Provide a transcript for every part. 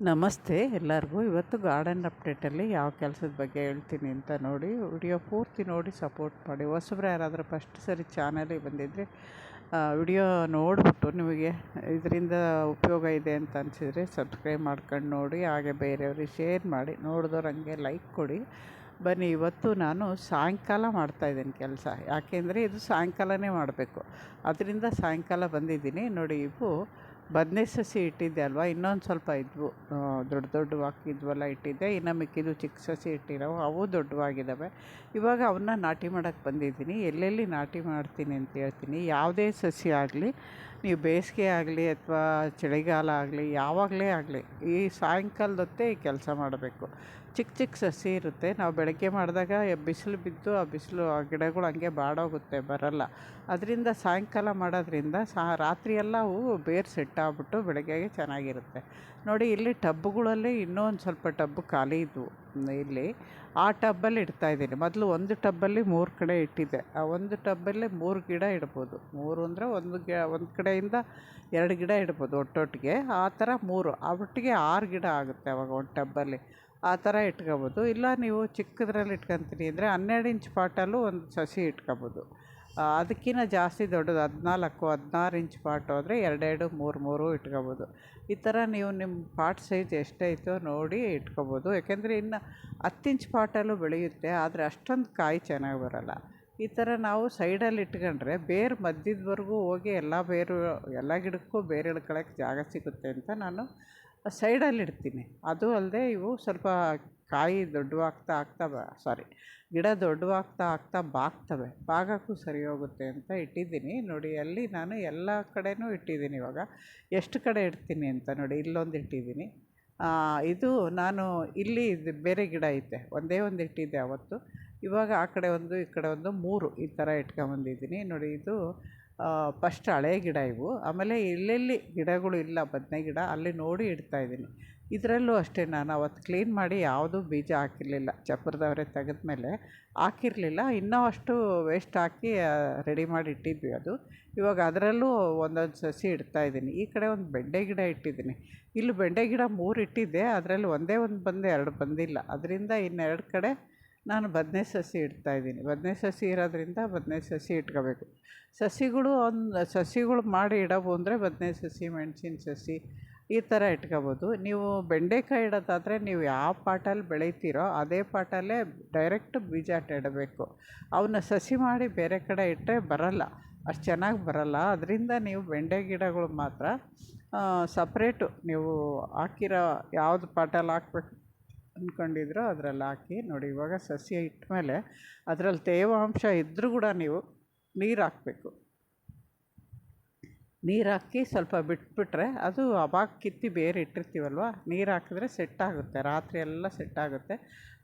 ನಮಸ್ತೆ ಎಲ್ಲರಿಗೂ. ಇವತ್ತು ಗಾರ್ಡನ್ ಅಪ್ಡೇಟಲ್ಲಿ ಯಾವ ಕೆಲಸದ ಬಗ್ಗೆ ಹೇಳ್ತೀನಿ ಅಂತ ನೋಡಿ ವಿಡಿಯೋ ಪೂರ್ತಿ ನೋಡಿ ಸಪೋರ್ಟ್ ಮಾಡಿ. ಹೊಸಬ್ರು ಯಾರಾದರೂ ಫಸ್ಟ್ ಸರಿ ಚಾನಲಿಗೆ ಬಂದಿದ್ದರೆ ವಿಡಿಯೋ ನೋಡಿಬಿಟ್ಟು ನಿಮಗೆ ಇದರಿಂದ ಉಪಯೋಗ ಇದೆ ಅಂತ ಅನಿಸಿದರೆ ಸಬ್ಸ್ಕ್ರೈಬ್ ಮಾಡ್ಕೊಂಡು ನೋಡಿ, ಹಾಗೆ ಬೇರೆಯವ್ರಿಗೆ ಶೇರ್ ಮಾಡಿ, ನೋಡಿದವ್ರು ಹಂಗೆ ಲೈಕ್ ಕೊಡಿ. ಬನ್ನಿ, ಇವತ್ತು ನಾನು ಸಾಯಂಕಾಲ ಮಾಡ್ತಾಯಿದ್ದೀನಿ ಕೆಲಸ. ಯಾಕೆಂದರೆ ಇದು ಸಾಯಂಕಾಲನೇ ಮಾಡಬೇಕು, ಅದರಿಂದ ಸಾಯಂಕಾಲ ಬಂದಿದ್ದೀನಿ. ನೋಡಿ, ಇವು ಬದನೆ ಸಸಿ ಇಟ್ಟಿದ್ದೆ ಅಲ್ವಾ, ಇನ್ನೊಂದು ಸ್ವಲ್ಪ ಇದ್ವು, ದೊಡ್ಡ ದೊಡ್ಡವಾಗಿದ್ವಲ್ಲ ಇಟ್ಟಿದ್ದೆ. ಇನ್ನು ಮಿಕ್ಕಿದ್ದು ಚಿಕ್ಕ ಸಸಿ ಇಟ್ಟಿರೋ ಅವು ದೊಡ್ಡವಾಗಿದ್ದಾವೆ. ಇವಾಗ ಅವನ್ನ ನಾಟಿ ಮಾಡೋಕ್ಕೆ ಬಂದಿದ್ದೀನಿ. ಎಲ್ಲೆಲ್ಲಿ ನಾಟಿ ಮಾಡ್ತೀನಿ ಅಂತ ಹೇಳ್ತೀನಿ. ಯಾವುದೇ ಸಸಿ ಆಗಲಿ, ನೀವು ಬೇಸಿಗೆ ಆಗಲಿ ಅಥವಾ ಚಳಿಗಾಲ ಆಗಲಿ, ಯಾವಾಗಲೇ ಆಗಲಿ ಈ ಸಾಯಂಕಾಲದ ಹೊತ್ತೇ ಈ ಕೆಲಸ ಮಾಡಬೇಕು. ಚಿಕ್ಕ ಚಿಕ್ಕ ಸಸಿ ಇರುತ್ತೆ, ನಾವು ಬೆಳಗ್ಗೆ ಮಾಡಿದಾಗ ಬಿಸಿಲು ಬಿದ್ದು ಆ ಬಿಸಿಲು ಆ ಗಿಡಗಳು ಹಂಗೆ ಬಾಡೋಗುತ್ತೆ, ಬರಲ್ಲ. ಅದರಿಂದ ಸಾಯಂಕಾಲ ಮಾಡೋದ್ರಿಂದ ರಾತ್ರಿಯೆಲ್ಲ ಅವು ಬೇರು ಸೆಟ್ ಆಗ್ಬಿಟ್ಟು ಬೆಳಗ್ಗೆಗೆ ಚೆನ್ನಾಗಿರುತ್ತೆ. ನೋಡಿ, ಇಲ್ಲಿ ಟಬ್ಬುಗಳಲ್ಲಿ ಇನ್ನೂ ಒಂದು ಸ್ವಲ್ಪ ಟಬ್ಬು ಖಾಲಿ ಇದ್ವು. ಇಲ್ಲಿ ಆ ಟಬ್ಬಲ್ಲಿ ಇಡ್ತಾಯಿದ್ದೀನಿ. ಮೊದಲು ಒಂದು ಟಬ್ಬಲ್ಲಿ 3 ಕಡೆ ಇಟ್ಟಿದ್ದೆ. ಆ ಒಂದು ಟಬ್ಬಲ್ಲಿ 3 ಗಿಡ ಇಡ್ಬೋದು. 3 ಅಂದರೆ ಒಂದು ಕಡೆಯಿಂದ 2 ಗಿಡ ಇಡ್ಬೋದು ಒಟ್ಟೊಟ್ಟಿಗೆ. ಆ ಥರ 3 ಆ ಒಟ್ಟಿಗೆ 6 ಗಿಡ ಆಗುತ್ತೆ ಅವಾಗ ಒಂದು ಟಬ್ಬಲ್ಲಿ. ಆ ಥರ ಇಟ್ಕೊಬೋದು. ಇಲ್ಲ ನೀವು ಚಿಕ್ಕದ್ರಲ್ಲಿ ಇಟ್ಕೊತೀನಿ ಅಂದರೆ 12 ಇಂಚ್ ಪಾಟಲ್ಲೂ ಒಂದು ಸಸಿ ಇಟ್ಕೊಬೋದು. ಅದಕ್ಕಿಂತ ಜಾಸ್ತಿ ದೊಡ್ಡದು 14-16 ಇಂಚ್ ಪಾಟ್ ಹೋದರೆ 2-2, 3-3 ಇಟ್ಕೊಬೋದು. ಈ ಥರ ನೀವು ನಿಮ್ಮ ಪಾಟ್ ಸೈಜ್ ಎಷ್ಟೈತೋ ನೋಡಿ ಇಟ್ಕೊಬೋದು. ಯಾಕೆಂದರೆ ಇನ್ನು 10 ಇಂಚ್ ಪಾಟಲ್ಲೂ ಬೆಳೆಯುತ್ತೆ, ಆದರೆ ಅಷ್ಟೊಂದು ಕಾಯಿ ಚೆನ್ನಾಗಿ ಬರೋಲ್ಲ. ಈ ಥರ ನಾವು ಸೈಡಲ್ಲಿ ಇಟ್ಕೊಂಡ್ರೆ ಬೇರು ಮಧ್ಯದವರೆಗೂ ಹೋಗಿ ಎಲ್ಲ ಗಿಡಕ್ಕೂ ಬೇರು ಇಳ್ಕೊಳಕ್ಕೆ ಜಾಗ ಸಿಗುತ್ತೆ ಅಂತ ನಾನು ಸೈಡಲ್ಲಿ ಇಡ್ತೀನಿ. ಅದು ಅಲ್ಲದೆ ಇವು ಸ್ವಲ್ಪ ಕಾಯಿ ಗಿಡ ದೊಡ್ಡವಾಗ್ತಾ ಬಾಗ್ತವೆ, ಬಾಗೋಕ್ಕೂ ಸರಿ ಹೋಗುತ್ತೆ ಅಂತ ಇಟ್ಟಿದ್ದೀನಿ. ನೋಡಿ, ಅಲ್ಲಿ ನಾನು ಎಲ್ಲ ಕಡೆನೂ ಇಟ್ಟಿದ್ದೀನಿ. ಇವಾಗ ಎಷ್ಟು ಕಡೆ ಇಡ್ತೀನಿ ಅಂತ ನೋಡಿ, ಇಲ್ಲೊಂದು ಇಟ್ಟಿದ್ದೀನಿ. ಇದು ನಾನು ಇಲ್ಲಿ ಬೇರೆ ಗಿಡ ಐತೆ, ಒಂದೇ ಒಂದು ಇಟ್ಟಿದ್ದೆ ಅವತ್ತು. ಇವಾಗ ಆ ಕಡೆ ಒಂದು ಈ ಕಡೆ ಒಂದು 3 ಈ ಥರ ಇಟ್ಕೊಂಬಂದಿದ್ದೀನಿ. ನೋಡಿ, ಇದು ಫಸ್ಟ್ ಹಳೆ ಗಿಡ ಇವು. ಆಮೇಲೆ ಎಲ್ಲೆಲ್ಲಿ ಗಿಡಗಳು ಇಲ್ಲ ಬದನೆ ಗಿಡ ಅಲ್ಲಿ ನೋಡಿ ಇಡ್ತಾಯಿದ್ದೀನಿ. ಇದರಲ್ಲೂ ಅಷ್ಟೇ, ನಾನು ಅವತ್ತು ಕ್ಲೀನ್ ಮಾಡಿ ಯಾವುದೂ ಬೀಜ ಹಾಕಿರಲಿಲ್ಲ. ಚಪ್ಪರದವರೆ ತೆಗೆದ್ಮೇಲೆ ಹಾಕಿರಲಿಲ್ಲ. ಇನ್ನೂ ಅಷ್ಟು ವೇಸ್ಟ್ ಹಾಕಿ ರೆಡಿ ಮಾಡಿ ಇಟ್ಟಿದ್ವಿ ಅದು. ಇವಾಗ ಅದರಲ್ಲೂ ಒಂದೊಂದು ಸಸಿ ಇಡ್ತಾಯಿದ್ದೀನಿ. ಈ ಕಡೆ ಒಂದು ಬೆಂಡೆ ಗಿಡ ಇಟ್ಟಿದ್ದೀನಿ. ಇಲ್ಲಿ ಬೆಂಡೆ ಗಿಡ 3 ಇಟ್ಟಿದ್ದೆ, ಅದರಲ್ಲಿ ಒಂದೇ ಒಂದು ಬಂದು 2 ಬಂದಿಲ್ಲ. ಅದರಿಂದ ಇನ್ನೆರಡು ಕಡೆ ನಾನು ಬದನೆ ಸಸಿ ಇಡ್ತಾಯಿದ್ದೀನಿ. ಬದನೆ ಸಸಿ ಇರೋದ್ರಿಂದ ಬದನೆ ಸಸಿ ಇಟ್ಕೋಬೇಕು. ಸಸಿಗಳು ಮಾಡಿ ಇಡೋವು ಅಂದರೆ ಬದನೆ ಸಸಿ, ಮೆಣಸಿನ ಸಸಿ ಈ ಥರ ಇಟ್ಕೋಬೋದು. ನೀವು ಬೆಂಡೆಕಾಯಿ ಇಡೋದಾದರೆ ನೀವು ಯಾವ ಪಾಟಲ್ಲಿ ಬೆಳಿತೀರೋ ಅದೇ ಪಾಟಲ್ಲೇ ಡೈರೆಕ್ಟ್ ಬೀಜ ಇಡಬೇಕು. ಅವನ್ನ ಸಸಿ ಮಾಡಿ ಬೇರೆ ಕಡೆ ಇಟ್ಟರೆ ಬರಲ್ಲ, ಅಷ್ಟು ಚೆನ್ನಾಗಿ ಬರಲ್ಲ. ಅದರಿಂದ ನೀವು ಬೆಂಡೆ ಗಿಡಗಳು ಮಾತ್ರ ಸಪ್ರೇಟು ನೀವು ಹಾಕಿರೋ ಯಾವುದು ಪಾಟಲ್ಲಿ ಹಾಕ್ಬೇಕು ಅಂದ್ಕೊಂಡಿದ್ರೋ ಅದರಲ್ಲಿ ಹಾಕಿ. ನೋಡಿ, ಇವಾಗ ಸಸಿ ಇಟ್ಟಮೇಲೆ ಅದರಲ್ಲಿ ತೇವಾಂಶ ಇದ್ದರೂ ಕೂಡ ನೀವು ನೀರು ಹಾಕಬೇಕು. ನೀರು ಹಾಕಿ ಸ್ವಲ್ಪ ಬಿಟ್ಬಿಟ್ರೆ ಅದು ಅವಾಗ ಕಿತ್ತಿ ಬೇರೆ ಇಟ್ಟಿರ್ತೀವಲ್ವ, ನೀರು ಹಾಕಿದ್ರೆ ಸೆಟ್ಟಾಗುತ್ತೆ, ರಾತ್ರಿ ಎಲ್ಲ ಸೆಟ್ಟಾಗುತ್ತೆ.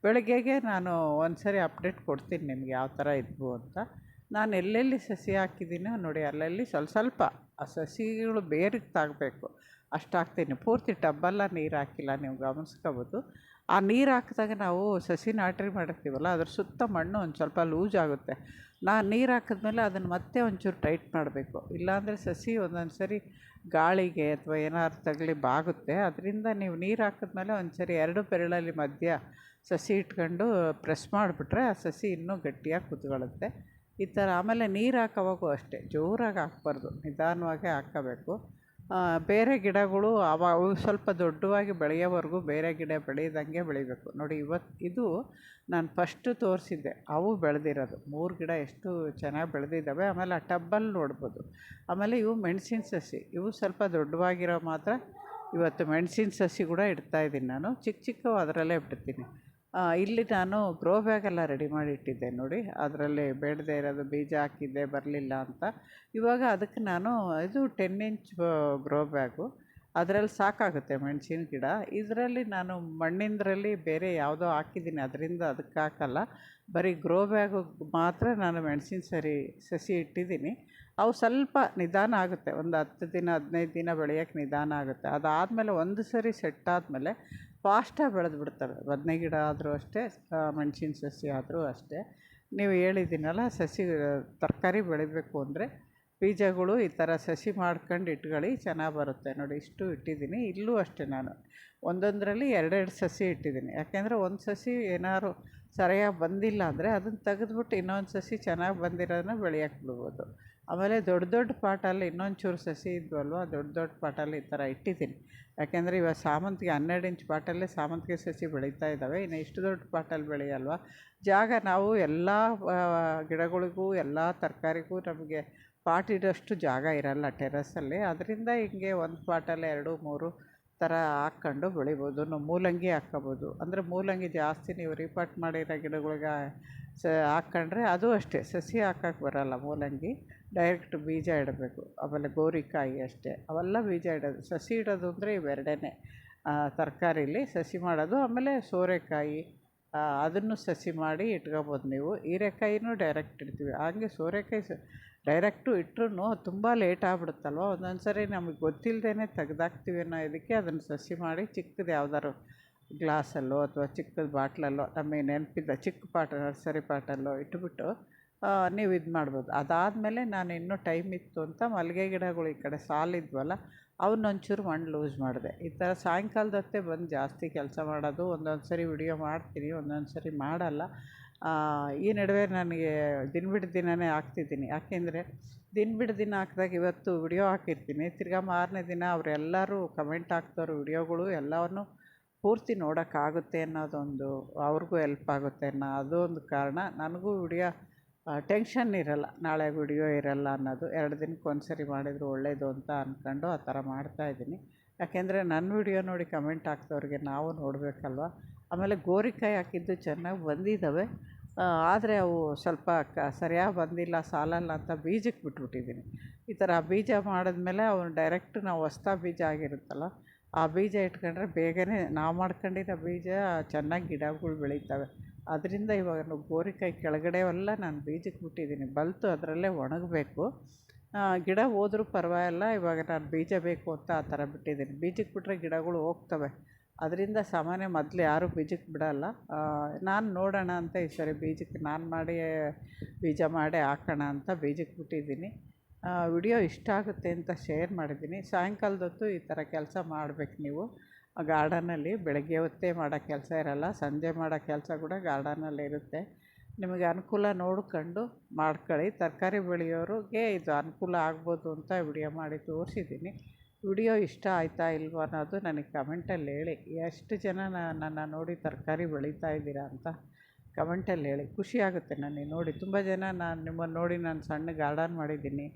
ಬೆಳಗ್ಗೆಗೆ ನಾನು ಒಂದು ಸರಿ ಅಪ್ಡೇಟ್ ಕೊಡ್ತೀನಿ ನಿಮ್ಗೆ ಯಾವ ಥರ ಇದ್ವು ಅಂತ. ನಾನು ಎಲ್ಲೆಲ್ಲಿ ಸಸಿ ಹಾಕಿದ್ದೀನೋ ನೋಡಿ, ಅಲ್ಲಲ್ಲಿ ಸ್ವಲ್ಪ ಆ ಸಸಿಗಳು ಬೇರಿಗೆ ತಾಗಬೇಕು ಅಷ್ಟು ಹಾಕ್ತೀನಿ. ಪೂರ್ತಿ ಟಬ್ಬೆಲ್ಲ ನೀರು ಹಾಕಿಲ್ಲ, ನೀವು ಗಮನಿಸ್ಕೋಬೋದು. ಆ ನೀರು ಹಾಕಿದಾಗ ನಾವು ಸಸಿ ನಾಟಿ ಮಾಡಿರ್ತೀವಲ್ಲ, ಅದ್ರ ಸುತ್ತ ಮಣ್ಣು ಒಂದು ಸ್ವಲ್ಪ ಲೂಸ್ ಆಗುತ್ತೆ. ನಾನು ನೀರು ಹಾಕಿದ್ಮೇಲೆ ಅದನ್ನು ಮತ್ತೆ ಒಂಚೂರು ಟೈಟ್ ಮಾಡಬೇಕು. ಇಲ್ಲಾಂದರೆ ಸಸಿ ಒಂದೊಂದು ಸರಿ ಗಾಳಿಗೆ ಅಥವಾ ಏನಾದ್ರು ತಗಲಿ ಬಾಗುತ್ತೆ. ಅದರಿಂದ ನೀವು ನೀರು ಹಾಕಿದ್ಮೇಲೆ ಒಂದು ಸರಿ 2 ಬೆರಳಲ್ಲಿ ಮಧ್ಯ ಸಸಿ ಇಟ್ಕೊಂಡು ಪ್ರೆಸ್ ಮಾಡಿಬಿಟ್ರೆ ಆ ಸಸಿ ಇನ್ನೂ ಗಟ್ಟಿಯಾಗಿ ಕೂತ್ಕೊಳ್ಳುತ್ತೆ. ಈ ಥರ. ಆಮೇಲೆ ನೀರು ಹಾಕೋವಾಗೂ ಅಷ್ಟೇ, ಜೋರಾಗಿ ಹಾಕ್ಬಾರ್ದು, ನಿಧಾನವಾಗೇ ಹಾಕ್ಕೋಬೇಕು. ಬೇರೆ ಗಿಡಗಳು ಅವು ಸ್ವಲ್ಪ ದೊಡ್ಡವಾಗಿ ಬೆಳೆಯೋವರೆಗೂ ಬೇರೆ ಗಿಡ ಬೆಳೆಯೋದಂಗೆ ಬೆಳಿಬೇಕು. ನೋಡಿ, ಇದು ನಾನು ಫಸ್ಟು ತೋರಿಸಿದ್ದೆ, ಅವು ಬೆಳೆದಿರೋದು 3 ಗಿಡ ಎಷ್ಟು ಚೆನ್ನಾಗಿ ಬೆಳೆದಿದ್ದಾವೆ. ಆಮೇಲೆ ಆ ಟಬ್ಬಲ್ಲಿ ನೋಡ್ಬೋದು. ಆಮೇಲೆ ಇವು ಮೆಣಸಿನ ಸಸಿ, ಇವು ಸ್ವಲ್ಪ ದೊಡ್ಡವಾಗಿರೋ ಮಾತ್ರ ಇವತ್ತು ಮೆಣಸಿನ ಸಸಿ ಕೂಡ ಇಡ್ತಾಯಿದ್ದೀನಿ ನಾನು. ಚಿಕ್ಕವು ಅದರಲ್ಲೇ ಬಿಡ್ತೀನಿ. ಇಲ್ಲಿ ನಾನು ಗ್ರೋ ಬ್ಯಾಗೆಲ್ಲ ರೆಡಿ ಮಾಡಿ ಇಟ್ಟಿದ್ದೆ ನೋಡಿ, ಅದರಲ್ಲಿ ಬೇಡದೇ ಇರೋದು ಬೀಜ ಹಾಕಿದ್ದೆ, ಬರಲಿಲ್ಲ ಅಂತ. ಇವಾಗ ಅದಕ್ಕೆ ನಾನು ಇದು 10 ಇಂಚ್ ಗ್ರೋ ಬ್ಯಾಗು, ಅದರಲ್ಲಿ ಸಾಕಾಗುತ್ತೆ ಮೆಣಸಿನ ಗಿಡ. ಇದರಲ್ಲಿ ನಾನು ಮಣ್ಣಿಂದ್ರಲ್ಲಿ ಬೇರೆ ಯಾವುದೋ ಹಾಕಿದ್ದೀನಿ, ಅದರಿಂದ ಅದಕ್ಕೆ ಹಾಕಲ್ಲ. ಬರೀ ಗ್ರೋ ಬ್ಯಾಗು ಮಾತ್ರ ನಾನು ಮೆಣಸಿನ ಸಸಿ ಇಟ್ಟಿದ್ದೀನಿ. ಅವು ಸ್ವಲ್ಪ ನಿಧಾನ ಆಗುತ್ತೆ, ಒಂದು 10 ದಿನ 15 ದಿನ ಬೆಳೆಯೋಕ್ಕೆ ನಿಧಾನ ಆಗುತ್ತೆ. ಅದಾದಮೇಲೆ ಒಂದು ಸರಿ ಸೆಟ್ ಆದಮೇಲೆ ಫಾಸ್ಟಾಗಿ ಬೆಳೆದು ಬಿಡ್ತವೆ. ಬದನೆ ಗಿಡ ಆದರೂ ಅಷ್ಟೇ, ಮೆಣಸಿನ ಸಸಿ ಆದರೂ ಅಷ್ಟೇ. ನೀವು ಹೇಳಿದ್ದೀನಲ್ಲ, ತರಕಾರಿ ಬೆಳಿಬೇಕು ಅಂದರೆ ಬೀಜಗಳು ಈ ಥರ ಸಸಿ ಮಾಡ್ಕೊಂಡು ಇಟ್ಕೊಳ್ಳಿ, ಚೆನ್ನಾಗಿ ಬರುತ್ತೆ ನೋಡಿ. ಇಷ್ಟು ಇಟ್ಟಿದ್ದೀನಿ. ಇಲ್ಲೂ ಅಷ್ಟೇ ನಾನು ಒಂದೊಂದರಲ್ಲಿ ಎರಡೆರಡು ಸಸಿ ಇಟ್ಟಿದ್ದೀನಿ. ಯಾಕೆಂದರೆ ಒಂದು ಸಸಿ ಏನಾದ್ರು ಸರಿಯಾಗಿ ಬಂದಿಲ್ಲ ಅಂದರೆ ಅದನ್ನು ತೆಗೆದ್ಬಿಟ್ಟು ಇನ್ನೊಂದು ಸಸಿ ಚೆನ್ನಾಗಿ ಬಂದಿರೋದನ್ನ ಬೆಳೆಯೋಕ್ಕೆ ಬಿಡ್ಬೋದು. ಆಮೇಲೆ ದೊಡ್ಡ ದೊಡ್ಡ ಪಾಟಲ್ಲಿ ಇನ್ನೊಂದು ಚೂರು ಸಸಿ ಇದ್ವಲ್ವ, ದೊಡ್ಡ ದೊಡ್ಡ ಪಾಟಲ್ಲಿ ಈ ಥರ ಇಟ್ಟಿದ್ದೀನಿ. ಯಾಕೆಂದರೆ ಇವಾಗ ಸಾಮಂತಿಗೆ 12 ಇಂಚ್ ಪಾಟಲ್ಲೇ ಸಾಮಂತಿಗೆ ಸಸಿ ಬೆಳೀತಾ ಇದ್ದಾವೆ. ಇನ್ನು ಇಷ್ಟು ದೊಡ್ಡ ಪಾಟಲ್ಲಿ ಬೆಳೆಯಲ್ವ. ಜಾಗ ನಾವು ಎಲ್ಲ ಗಿಡಗಳಿಗೂ ಎಲ್ಲ ತರಕಾರಿಗೂ ನಮಗೆ ಪಾಟ್ ಇಡೋಷ್ಟು ಜಾಗ ಇರಲ್ಲ ಟೆರಸಲ್ಲಿ. ಅದರಿಂದ ಹಿಂಗೆ ಒಂದು ಪಾಟಲ್ಲಿ 2, 3 ಥರ ಹಾಕ್ಕೊಂಡು ಬೆಳಿಬೋದು. ಮೂಲಂಗಿ ಹಾಕ್ಕೊಬೋದು. ಅಂದರೆ ಮೂಲಂಗಿ ಜಾಸ್ತಿ ನೀವು ರೀಪಾಟ್ ಮಾಡಿರೋ ಗಿಡಗಳಿಗೆ ಹಾಕ್ಕೊಂಡ್ರೆ ಅದು ಅಷ್ಟೇ ಸಸಿ ಹಾಕೋಕ್ಕೆ ಬರೋಲ್ಲ. ಮೂಲಂಗಿ ಡೈರೆಕ್ಟ್ ಬೀಜ ಇಡಬೇಕು. ಆಮೇಲೆ ಗೋರಿಕಾಯಿ ಅಷ್ಟೇ, ಅವೆಲ್ಲ ಬೀಜ ಇಡೋದು. ಸಸಿ ಇಡೋದು ಅಂದರೆ ಇವೆರಡೇ ತರಕಾರಿಲಿ ಸಸಿ ಮಾಡೋದು. ಆಮೇಲೆ ಸೋರೆಕಾಯಿ ಅದನ್ನು ಸಸಿ ಮಾಡಿ ಇಟ್ಕೊಬೋದು ನೀವು. ಹೀರೆಕಾಯಿನೂ ಡೈರೆಕ್ಟ್ ಇಡ್ತೀವಿ. ಹಾಗೆ ಸೋರೆಕಾಯಿ ಡೈರೆಕ್ಟು ಇಟ್ಟರೂ ತುಂಬ ಲೇಟ್ ಆಗಿಬಿಡುತ್ತಲ್ವ. ಒಂದೊಂದು ಸರಿ ನಮಗೆ ಗೊತ್ತಿಲ್ಲದೇ ತೆಗ್ದಾಕ್ತೀವಿ ಅನ್ನೋ ಇದಕ್ಕೆ ಅದನ್ನು ಸಸಿ ಮಾಡಿ ಚಿಕ್ಕದು ಯಾವ್ದಾದ್ರು ಗ್ಲಾಸಲ್ಲೋ ಅಥವಾ ಚಿಕ್ಕದು ಬಾಟ್ಲಲ್ಲೋ ನಮಗೆ ನೆನಪಿದ್ದ ಚಿಕ್ಕ ಪಾಟ್ ನರ್ಸರಿ ಪಾಟಲ್ಲೋ ಇಟ್ಬಿಟ್ಟು ನೀವು ಇದು ಮಾಡ್ಬೋದು. ಅದಾದಮೇಲೆ ನಾನು ಇನ್ನೂ ಟೈಮ್ ಇತ್ತು ಅಂತ ಮಲ್ಲಿಗೆ ಗಿಡಗಳು ಈ ಕಡೆ ಸಾಲಿದ್ವಲ್ಲ ಅವನ್ನೊಂಚೂರು ಮಣ್ಣು ಲೂಸ್ ಮಾಡಿದೆ. ಈ ಥರ ಸಾಯಂಕಾಲದ ಹೊತ್ತೇ ಬಂದು ಜಾಸ್ತಿ ಕೆಲಸ ಮಾಡೋದು. ಒಂದೊಂದು ಸರಿ ವಿಡಿಯೋ ಮಾಡ್ತೀನಿ, ಒಂದೊಂದು ಸರಿ ಮಾಡಲ್ಲ. ಈ ನಡುವೆ ನನಗೆ ದಿನ ಬಿಟ್ಟು ದಿನವೇ ಹಾಕ್ತಿದ್ದೀನಿ. ಯಾಕೆಂದರೆ ದಿನ ಬಿಟ್ಟು ದಿನ ಹಾಕಿದಾಗ ಇವತ್ತು ವಿಡಿಯೋ ಹಾಕಿರ್ತೀನಿ, ತಿರ್ಗಾ ಮಾರನೇ ದಿನ ಅವರೆಲ್ಲರೂ ಕಮೆಂಟ್ ಹಾಕ್ತವ್ರು ವಿಡಿಯೋಗಳು ಎಲ್ಲವನ್ನು ಪೂರ್ತಿ ನೋಡೋಕ್ಕಾಗುತ್ತೆ ಅನ್ನೋದೊಂದು, ಅವ್ರಿಗೂ ಹೆಲ್ಪ್ ಆಗುತ್ತೆ ಅನ್ನೋ ಅದೊಂದು ಕಾರಣ. ನನಗೂ ವಿಡಿಯೋ ಟೆನ್ಷನ್ ಇರಲ್ಲ, ನಾಳೆ ವಿಡಿಯೋ ಇರಲ್ಲ ಅನ್ನೋದು. 2 ದಿನಕ್ಕೆ ಒಂದು ಸರಿ ಮಾಡಿದ್ರು ಒಳ್ಳೆಯದು ಅಂತ ಅಂದ್ಕೊಂಡು ಆ ಥರ ಮಾಡ್ತಾಯಿದ್ದೀನಿ. ಯಾಕೆಂದರೆ ನನ್ನ ವಿಡಿಯೋ ನೋಡಿ ಕಮೆಂಟ್ ಹಾಕ್ದವ್ರಿಗೆ ನಾವು ನೋಡಬೇಕಲ್ವ. ಆಮೇಲೆ ಗೋರಿಕಾಯಿ ಹಾಕಿದ್ದು ಚೆನ್ನಾಗಿ ಬಂದಿದ್ದಾವೆ. ಆದರೆ ಅವು ಸ್ವಲ್ಪ ಸರಿಯಾಗಿ ಬಂದಿಲ್ಲ, ಸಾಲಲ್ಲ ಅಂತ ಬೀಜಕ್ಕೆ ಬಿಟ್ಬಿಟ್ಟಿದ್ದೀನಿ. ಈ ಥರ ಬೀಜ ಮಾಡಿದ್ಮೇಲೆ ಅವನು ಡೈರೆಕ್ಟ್ ನಾವು ಹೊಸ್ತಾ ಬೀಜ ಆಗಿರುತ್ತಲ್ಲ ಆ ಬೀಜ ಇಟ್ಕೊಂಡ್ರೆ ಬೇಗನೆ ನಾವು ಮಾಡ್ಕೊಂಡಿರೋ ಬೀಜ ಚೆನ್ನಾಗಿ ಗಿಡಗಳು ಬೆಳೀತವೆ. ಅದರಿಂದ ಇವಾಗ ಗೋರಿಕಾಯಿ ಕೆಳಗಡೆವೆಲ್ಲ ನಾನು ಬೀಜಕ್ಕೆ ಬಿಟ್ಟಿದ್ದೀನಿ. ಬಲ್ತು ಅದರಲ್ಲೇ ಒಣಗಬೇಕು. ಗಿಡ ಹೋದ್ರೂ ಪರವಾಗಿಲ್ಲ, ಇವಾಗ ನಾನು ಬೀಜ ಬೇಕು ಅಂತ ಆ ಥರ ಬಿಟ್ಟಿದ್ದೀನಿ. ಬೀಜಕ್ಕೆ ಬಿಟ್ಟರೆ ಗಿಡಗಳು ಹೋಗ್ತವೆ. ಅದರಿಂದ ಸಾಮಾನ್ಯ ಮೊದಲು ಯಾರೂ ಬೀಜಕ್ಕೆ ಬಿಡೋಲ್ಲ. ನಾನು ನೋಡೋಣ ಅಂತ ಈ ಸರಿ ಬೀಜಕ್ಕೆ ಬೀಜ ಮಾಡಿ ಹಾಕೋಣ ಅಂತ ಬೀಜಕ್ಕೆ ಬಿಟ್ಟಿದ್ದೀನಿ. ವಿಡಿಯೋ ಇಷ್ಟ ಆಗುತ್ತೆ ಅಂತ ಶೇರ್ ಮಾಡಿದ್ದೀನಿ. ಸಾಯಂಕಾಲದ ಹೊತ್ತು ಈ ಥರ ಕೆಲಸ ಮಾಡಬೇಕು ನೀವು ಗಾರ್ಡನಲ್ಲಿ. ಬೆಳಗ್ಗೆ ಹೊತ್ತೇ ಮಾಡೋ ಕೆಲಸ ಇರಲ್ಲ, ಸಂಜೆ ಮಾಡೋ ಕೆಲಸ ಕೂಡ ಗಾರ್ಡನಲ್ಲಿ ಇರುತ್ತೆ. ನಿಮಗೆ ಅನುಕೂಲ ನೋಡ್ಕೊಂಡು ಮಾಡ್ಕೊಳ್ಳಿ. ತರಕಾರಿ ಬೆಳೆಯೋರಿಗೆ ಇದು ಅನುಕೂಲ ಆಗ್ಬೋದು ಅಂತ ವಿಡಿಯೋ ಮಾಡಿ ತೋರಿಸಿದ್ದೀನಿ. ವಿಡಿಯೋ ಇಷ್ಟ ಆಯಿತಾ ಇಲ್ವೋ ಅನ್ನೋದು ನನಗೆ ಕಮೆಂಟಲ್ಲಿ ಹೇಳಿ. ಎಷ್ಟು ಜನ ನನ್ನ ನೋಡಿ ತರಕಾರಿ ಬೆಳೀತಾ ಇದ್ದೀರಾ ಅಂತ ಕಮೆಂಟಲ್ಲಿ ಹೇಳಿ. ಖುಷಿಯಾಗುತ್ತೆ ನನಗೆ ನೋಡಿ. ತುಂಬ ಜನ ನಿಮ್ಮನ್ನು ನೋಡಿ ನಾನು ಸಣ್ಣ ಗಾರ್ಡನ್ ಮಾಡಿದ್ದೀನಿ,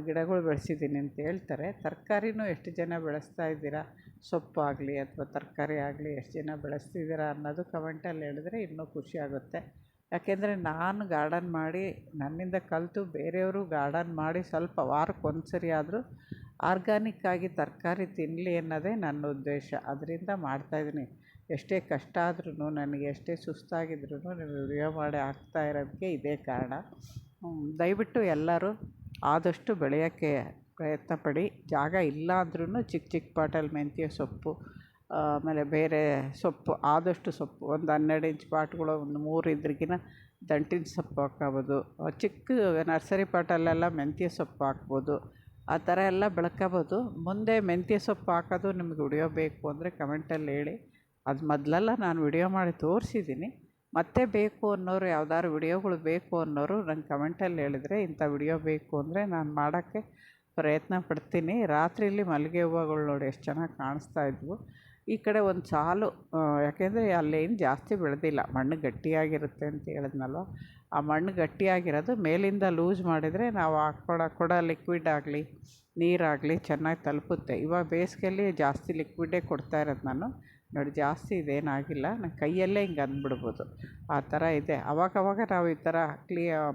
ಗಿಡಗಳು ಬೆಳೆಸಿದ್ದೀನಿ ಅಂತ ಹೇಳ್ತಾರೆ. ತರಕಾರಿನೂ ಎಷ್ಟು ಜನ ಬೆಳೆಸ್ತಾ ಇದ್ದೀರಾ, ಸೊಪ್ಪು ಆಗಲಿ ಅಥವಾ ತರಕಾರಿ ಆಗಲಿ ಎಷ್ಟು ಜನ ಬೆಳೆಸ್ತಿದ್ದೀರಾ ಅನ್ನೋದು ಕಮೆಂಟಲ್ಲಿ ಹೇಳಿದ್ರೆ ಇನ್ನೂ ಖುಷಿಯಾಗುತ್ತೆ. ಯಾಕೆಂದರೆ ನಾನು ಗಾರ್ಡನ್ ಮಾಡಿ ನನ್ನಿಂದ ಕಲಿತು ಬೇರೆಯವರು ಗಾರ್ಡನ್ ಮಾಡಿ ಸ್ವಲ್ಪ ವಾರಕ್ಕೆ ಒಂದು ಸರಿ ಆದರೂ ಆರ್ಗಾನಿಕ್ಕಾಗಿ ತರಕಾರಿ ತಿನ್ನಲಿ ಅನ್ನೋದೇ ನನ್ನ ಉದ್ದೇಶ. ಅದರಿಂದ ಮಾಡ್ತಾಯಿದ್ದೀನಿ. ಎಷ್ಟೇ ಕಷ್ಟ ಆದ್ರೂ, ನನಗೆ ಎಷ್ಟೇ ಸುಸ್ತಾಗಿದ್ರೂ ನೀವು ವಿಡಿಯೋ ಮಾಡಿ ಹಾಕ್ತಾ ಇರೋದಕ್ಕೆ ಇದೇ ಕಾರಣ. ದಯವಿಟ್ಟು ಎಲ್ಲರೂ ಆದಷ್ಟು ಬೆಳೆಯೋಕ್ಕೆ ಪ್ರಯತ್ನ ಪಡಿ. ಜಾಗ ಇಲ್ಲ ಅಂದ್ರೂ ಚಿಕ್ಕ ಚಿಕ್ಕ ಪಾಟಲ್ಲಿ ಮೆಂತ್ಯ ಸೊಪ್ಪು, ಆಮೇಲೆ ಬೇರೆ ಸೊಪ್ಪು, ಆದಷ್ಟು ಸೊಪ್ಪು ಒಂದು 12 ಇಂಚ್ ಪಾಟ್ಗಳು ಒಂದು 3 ಇದ್ರಿಗಿನ ದಂಟಿನ ಸೊಪ್ಪು ಹಾಕ್ಕೊಬೋದು. ಚಿಕ್ಕ ನರ್ಸರಿ ಪಾಟಲ್ಲೆಲ್ಲ ಮೆಂತ್ಯ ಸೊಪ್ಪು ಹಾಕ್ಬೋದು. ಆ ಥರ ಎಲ್ಲ ಬೆಳ್ಕೊಬೋದು. ಮುಂದೆ ಮೆಂತ್ಯ ಸೊಪ್ಪು ಹಾಕೋದು ನಿಮಗೆ ವಿಡಿಯೋ ಬೇಕು ಅಂದರೆ ಕಮೆಂಟಲ್ಲಿ ಹೇಳಿ. ಅದು ಮೊದಲೆಲ್ಲ ನಾನು ವಿಡಿಯೋ ಮಾಡಿ ತೋರಿಸಿದ್ದೀನಿ. ಮತ್ತೆ ಬೇಕು ಅನ್ನೋರು, ಯಾವ್ದಾದ್ರು ವಿಡಿಯೋಗಳು ಬೇಕು ಅನ್ನೋರು ನಂಗೆ ಕಮೆಂಟಲ್ಲಿ ಹೇಳಿದರೆ ಇಂಥ ವಿಡಿಯೋ ಬೇಕು ಅಂದರೆ ನಾನು ಮಾಡೋಕ್ಕೆ ಪ್ರಯತ್ನ ಪಡ್ತೀನಿ. ರಾತ್ರಿಯಲ್ಲಿ ಮಲ್ಲಿಗೆ ಹೂವುಗಳು ನೋಡಿ ಎಷ್ಟು ಚೆನ್ನಾಗಿ ಕಾಣಿಸ್ತಾ ಇದ್ವು. ಈ ಕಡೆ ಒಂದು ಸಾಲು, ಯಾಕೆಂದರೆ ಅಲ್ಲೇನು ಜಾಸ್ತಿ ಬೆಳೆದಿಲ್ಲ, ಮಣ್ಣು ಗಟ್ಟಿಯಾಗಿರುತ್ತೆ ಅಂತ ಹೇಳಿದ್ನಲ್ವ. ಆ ಮಣ್ಣು ಗಟ್ಟಿಯಾಗಿರೋದು ಮೇಲಿಂದ ಲೂಸ್ ಮಾಡಿದರೆ ನಾವು ಕೊಡೋ ಲಿಕ್ವಿಡ್ ಆಗಲಿ ನೀರಾಗಲಿ ಚೆನ್ನಾಗಿ ತಲುಪುತ್ತೆ. ಇವಾಗ ಬೇಸಿಗೆಯಲ್ಲಿ ಜಾಸ್ತಿ ಲಿಕ್ವಿಡ್ಡೇ ಕೊಡ್ತಾ ಇರೋದು ನಾನು ನೋಡಿ. ಜಾಸ್ತಿ ಇದೇನಾಗಿಲ್ಲ, ನಾನು ಕೈಯಲ್ಲೇ ಹಿಂಗೆ ಅಂದ್ಬಿಡ್ಬೋದು, ಆ ಥರ ಇದೆ. ಅವಾಗವಾಗ ನಾವು ಈ ಥರ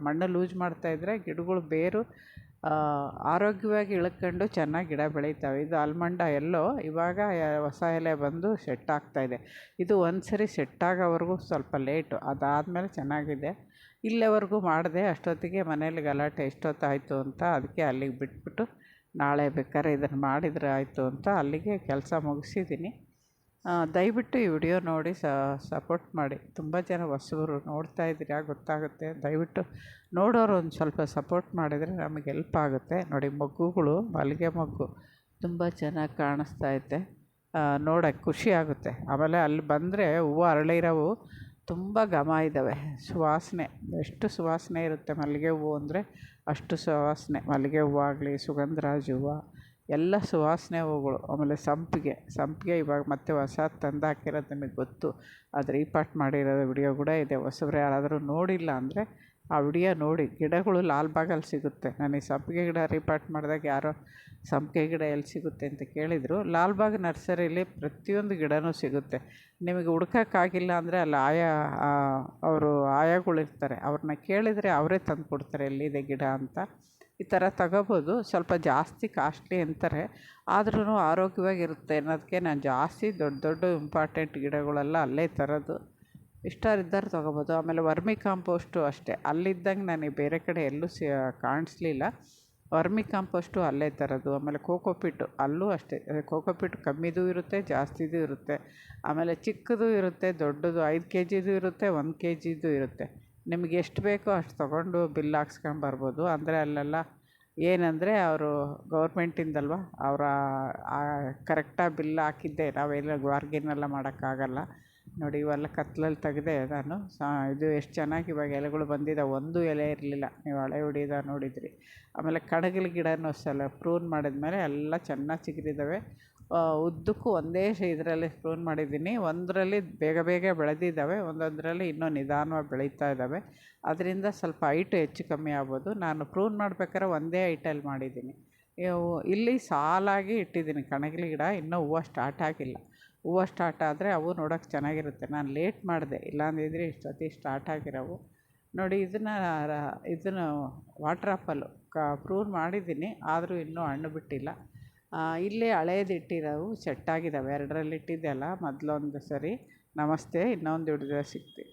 ಮಣ್ಣು ಲೂಸ್ ಮಾಡ್ತಾಯಿದ್ರೆ ಗಿಡಗಳು ಬೇರು ಆರೋಗ್ಯವಾಗಿ ಇಳ್ಕೊಂಡು ಚೆನ್ನಾಗಿ ಗಿಡ ಬೆಳೀತವೆ. ಇದು ಆಲ್ಮಂಡ ಎಲ್ಲೋ ಇವಾಗ ಹೊಸ ಎಲೆ ಬಂದು ಸೆಟ್ ಆಗ್ತಾಯಿದೆ. ಇದು ಒಂದು ಸರಿ ಸೆಟ್ ಆಗೋವರೆಗೂ ಸ್ವಲ್ಪ ಲೇಟು, ಅದಾದಮೇಲೆ ಚೆನ್ನಾಗಿದೆ. ಇಲ್ಲಿವರೆಗೂ ಮಾಡಿದೆ, ಅಷ್ಟೊತ್ತಿಗೆ ಮನೇಲಿ ಗಲಾಟೆ ಎಷ್ಟೊತ್ತಾಯಿತು ಅಂತ ಅದಕ್ಕೆ ಅಲ್ಲಿಗೆ ಬಿಟ್ಬಿಟ್ಟು ನಾಳೆ ಬೇಕಾದ್ರೆ ಇದನ್ನು ಮಾಡಿದರೆ ಆಯಿತು ಅಂತ ಅಲ್ಲಿಗೆ ಕೆಲಸ ಮುಗಿಸಿದ್ದೀನಿ. ದಯವಿಟ್ಟು ಈ ವಿಡಿಯೋ ನೋಡಿ ಸಪೋರ್ಟ್ ಮಾಡಿ. ತುಂಬ ಜನ ಹೊಸಬರು ನೋಡ್ತಾ ಇದ್ದೀರಾ, ಗೊತ್ತಾಗುತ್ತೆ. ದಯವಿಟ್ಟು ನೋಡೋರು ಒಂದು ಸ್ವಲ್ಪ ಸಪೋರ್ಟ್ ಮಾಡಿದರೆ ನಮಗೆ ಹೆಲ್ಪ್ ಆಗುತ್ತೆ. ನೋಡಿ ಮೊಗ್ಗುಗಳು, ಮಲ್ಲಿಗೆ ಮೊಗ್ಗು ತುಂಬ ಚೆನ್ನಾಗಿ ಕಾಣಿಸ್ತಾ ಐತೆ, ನೋಡೋಕ್ಕೆ ಖುಷಿ ಆಗುತ್ತೆ. ಆಮೇಲೆ ಅಲ್ಲಿ ಬಂದರೆ ಹೂವು ಅರಳಿರೋವು ತುಂಬ ಘಮ ಇದ್ದಾವೆ, ಸುವಾಸನೆ, ಎಷ್ಟು ಸುವಾಸನೆ ಇರುತ್ತೆ ಮಲ್ಲಿಗೆ ಹೂವು ಅಂದರೆ ಅಷ್ಟು ಸುವಾಸನೆ. ಮಲ್ಲಿಗೆ ಹೂವು ಆಗಲಿ, ಸುಗಂಧರಾಜ ಹೂವು ಎಲ್ಲ ಸುವಾಸನೆ ಹೂವುಗಳು. ಆಮೇಲೆ ಸಂಪಿಗೆ ಇವಾಗ ಮತ್ತೆ ಹೊಸದು ತಂದು ಹಾಕಿರೋದು ನಿಮಗೆ ಗೊತ್ತು. ಅದು ರೀಪಾಟ್ ಮಾಡಿರೋದು ವಿಡಿಯೋ ಕೂಡ ಇದೆ. ಹೊಸಬ್ರು ಯಾರಾದರೂ ನೋಡಿಲ್ಲ ಅಂದರೆ ಆ ವಿಡಿಯೋ ನೋಡಿ. ಗಿಡಗಳು ಲಾಲ್ಬಾಗಲ್ಲಿ ಸಿಗುತ್ತೆ. ನಾನು ಈ ಸಂಪಿಗೆ ಗಿಡ ರೀಪಾಟ್ ಮಾಡಿದಾಗ ಯಾರೋ ಸಂಪಿಗೆ ಗಿಡ ಎಲ್ಲಿ ಸಿಗುತ್ತೆ ಅಂತ ಕೇಳಿದರು. ಲಾಲ್ಬಾಗ್ ನರ್ಸರಿಲಿ ಪ್ರತಿಯೊಂದು ಗಿಡವೂ ಸಿಗುತ್ತೆ. ನಿಮಗೆ ಹುಡ್ಕೋಕ್ಕಾಗಿಲ್ಲ ಅಂದರೆ ಅಲ್ಲಿ ಅವರು ಆಯಾಗಳಿರ್ತಾರೆ, ಅವ್ರನ್ನ ಕೇಳಿದರೆ ಅವರೇ ತಂದು ಕೊಡ್ತಾರೆ ಎಲ್ಲಿದೆ ಗಿಡ ಅಂತ. ಈ ಥರ ತಗೋಬೋದು. ಸ್ವಲ್ಪ ಜಾಸ್ತಿ ಕಾಸ್ಟ್ಲಿ ಅಂತಾರೆ, ಆದ್ರೂ ಆರೋಗ್ಯವಾಗಿರುತ್ತೆ ಅನ್ನೋದಕ್ಕೆ ನಾನು ಜಾಸ್ತಿ ದೊಡ್ಡ ಇಂಪಾರ್ಟೆಂಟ್ ಗಿಡಗಳೆಲ್ಲ ಅಲ್ಲೇ ತರೋದು. ಇಷ್ಟರಿದ್ದರೆ ತೊಗೋಬೋದು. ಆಮೇಲೆ ವರ್ಮಿ ಕಾಂಪೋಸ್ಟು ಅಷ್ಟೇ, ಅಲ್ಲಿದ್ದಂಗೆ ನನಗೆ ಬೇರೆ ಕಡೆ ಎಲ್ಲೂ ಕಾಣಿಸ್ಲಿಲ್ಲ. ವರ್ಮಿ ಕಾಂಪೋಸ್ಟು ಅಲ್ಲೇ ತರೋದು. ಆಮೇಲೆ ಕೋಕೋಪಿಟ್ಟು ಅಲ್ಲೂ ಅಷ್ಟೇ, ಕೋಕೋಪಿಟ್ಟು ಕಮ್ಮಿದು ಇರುತ್ತೆ, ಜಾಸ್ತಿದು ಇರುತ್ತೆ. ಆಮೇಲೆ ಚಿಕ್ಕದು ಇರುತ್ತೆ, ದೊಡ್ಡದು 5 kgದು ಇರುತ್ತೆ, 1 kgದು ಇರುತ್ತೆ. ನಿಮಗೆ ಎಷ್ಟು ಬೇಕೋ ಅಷ್ಟು ತೊಗೊಂಡು ಬಿಲ್ ಹಾಕ್ಸ್ಕೊಂಬರ್ಬೋದು. ಅಂದರೆ ಅಲ್ಲೆಲ್ಲ ಏನಂದರೆ ಅವರು ಗೌರ್ಮೆಂಟಿಂದಲ್ವ, ಅವರ ಕರೆಕ್ಟಾಗಿ ಬಿಲ್ ಹಾಕಿದ್ದೆ, ನಾವೆಲ್ಲ ಬಾರ್ಗೇನೆಲ್ಲ ಮಾಡೋಕ್ಕಾಗಲ್ಲ. ನೋಡಿ ಇವೆಲ್ಲ ಕತ್ತಲಲ್ಲಿ ತೆಗೆದೆ ನಾನು. ಇದು ಎಷ್ಟು ಚೆನ್ನಾಗಿ ಇವಾಗ ಎಲೆಗಳು ಬಂದಿದೆ, ಒಂದು ಎಲೆ ಇರಲಿಲ್ಲ, ನೀವು ಹಳೆ ಹೊಡಿದ ನೋಡಿದ್ರಿ. ಆಮೇಲೆ ಕಣಗಿಲ ಗಿಡನೂ ಅಷ್ಟಲ್ಲ, ಪ್ರೂನ್ ಮಾಡಿದ್ಮೇಲೆ ಎಲ್ಲ ಚೆನ್ನಾಗಿ ಚಿಗುರಿದ್ದಾವೆ. ಉದ್ದಕ್ಕೂ ಒಂದೇ ಇದರಲ್ಲಿ ಪ್ರೂನ್ ಮಾಡಿದ್ದೀನಿ. ಒಂದರಲ್ಲಿ ಬೇಗ ಬೆಳೆದಿದ್ದಾವೆ, ಒಂದೊಂದರಲ್ಲಿ ಇನ್ನೂ ನಿಧಾನವಾಗಿ ಬೆಳೀತಾ ಇದ್ದಾವೆ. ಅದರಿಂದ ಸ್ವಲ್ಪ ಹೈಟು ಹೆಚ್ಚು ಕಮ್ಮಿ ಆಗ್ಬೋದು. ನಾನು ಪ್ರೂನ್ ಮಾಡ್ಬೇಕಾದ್ರೆ ಒಂದೇ ಹೈಟಲ್ಲಿ ಮಾಡಿದ್ದೀನಿ. ಇಲ್ಲಿ ಸಾಲಾಗಿ ಇಟ್ಟಿದ್ದೀನಿ ಕಣಗಿಲ ಗಿಡ. ಇನ್ನೂ ಹೂವು ಸ್ಟಾರ್ಟ್ ಆಗಿಲ್ಲ. ಹೂವು ಸ್ಟಾರ್ಟ್ ಆದರೆ ಅವು ನೋಡೋಕೆ ಚೆನ್ನಾಗಿರುತ್ತೆ. ನಾನು ಲೇಟ್ ಮಾಡಿದೆ, ಇಲ್ಲಾಂದಿದ್ರೆ ಇಷ್ಟೊತ್ತಿಗೆ ಸ್ಟಾರ್ಟ್ ಆಗಿರೋವು. ನೋಡಿ ಇದನ್ನು ವಾಟರ್ ಆ್ಯಪಲ್ಲು ಪ್ರೂನ್ ಮಾಡಿದ್ದೀನಿ, ಆದರೂ ಇನ್ನೂ ಹಣ್ಣು ಬಿಟ್ಟಿಲ್ಲ. ಇಲ್ಲೇ ಹಳೇದು ಇಟ್ಟಿರೋವು ಸೆಟ್ಟಾಗಿದ್ದಾವೆ. 2ರಲ್ಲಿ ಇಟ್ಟಿದ್ದೆಲ್ಲ ಮೊದಲೊಂದು ಸರಿ. ನಮಸ್ತೆ, ಇನ್ನೊಂದು ವಿಡಿಯೋದಲ್ಲಿ ಸಿಗ್ತೀವಿ.